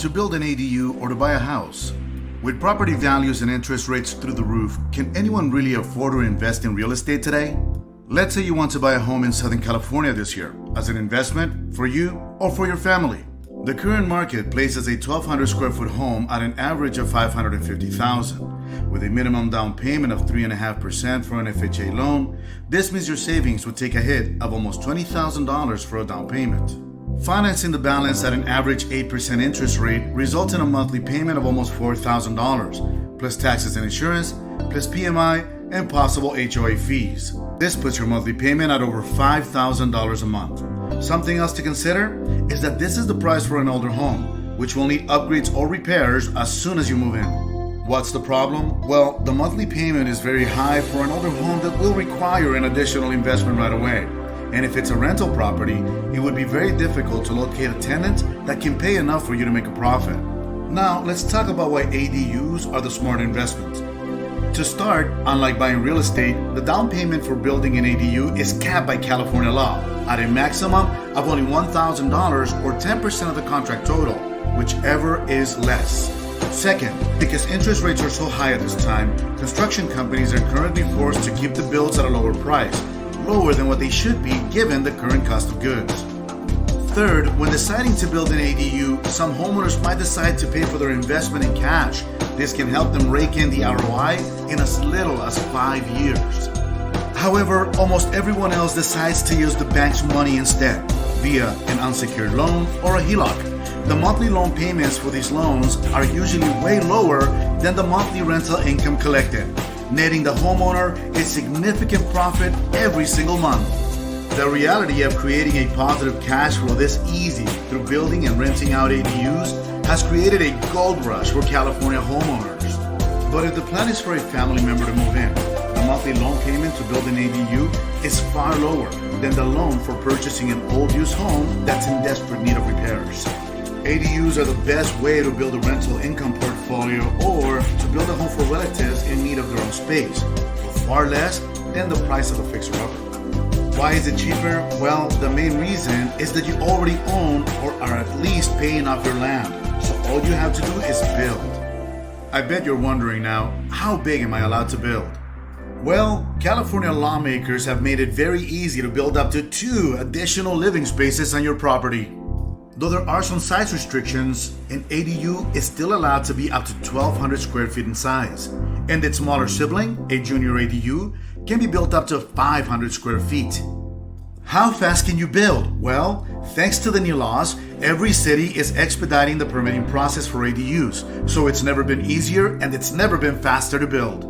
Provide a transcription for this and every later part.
To build an ADU or to buy a house? With property values and interest rates through the roof, can anyone really afford to invest in real estate today? Let's say you want to buy a home in Southern California this year as an investment for you or for your family. The current market places a 1,200 square foot home at an average of $550,000. With a minimum down payment of 3.5% for an FHA loan, this means your savings would take a hit of almost $20,000 for a down payment. Financing the balance at an average 8% interest rate results in a monthly payment of almost $4,000, plus taxes and insurance, plus PMI, and possible HOA fees. This puts your monthly payment at over $5,000 a month. Something else to consider is that this is the price for an older home, which will need upgrades or repairs as soon as you move in. What's the problem? Well, the monthly payment is very high for an older home that will require an additional investment right away. And if it's a rental property, it would be very difficult to locate a tenant that can pay enough for you to make a profit. Now, let's talk about why ADUs are the smart investment. To start, unlike buying real estate, the down payment for building an ADU is capped by California law at a maximum of only $1,000 or 10% of the contract total, whichever is less. Second, because interest rates are so high at this time, construction companies are currently forced to keep the builds at a lower price, lower than what they should be given the current cost of goods. Third, when deciding to build an ADU, some homeowners might decide to pay for their investment in cash. This can help them rake in the ROI in as little as 5 years. However, almost everyone else decides to use the bank's money instead, via an unsecured loan or a HELOC. The monthly loan payments for these loans are usually way lower than the monthly rental income collected, netting the homeowner a significant profit every single month. The reality of creating a positive cash flow this easy through building and renting out ADUs has created a gold rush for California homeowners. But if the plan is for a family member to move in, the monthly loan payment to build an ADU is far lower than the loan for purchasing an old used home that's in desperate need of repairs. ADUs are the best way to build a rental income portfolio or to build a home for relatives in need of their own space, for far less than the price of a fixer-upper. Why is it cheaper? Well, the main reason is that you already own or are at least paying off your land, so all you have to do is build. I bet you're wondering now, how big am I allowed to build? Well, California lawmakers have made it very easy to build up to 2 additional living spaces on your property. Though there are some size restrictions, an ADU is still allowed to be up to 1,200 square feet in size, and its smaller sibling, a junior ADU, can be built up to 500 square feet. How fast can you build? Well, thanks to the new laws, every city is expediting the permitting process for ADUs, so it's never been easier and it's never been faster to build.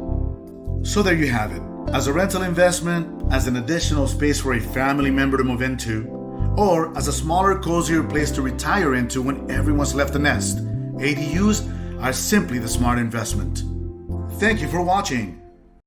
So there you have it. As a rental investment, as an additional space for a family member to move into, or as a smaller, cozier place to retire into when everyone's left the nest, ADUs are simply the smart investment. Thank you for watching.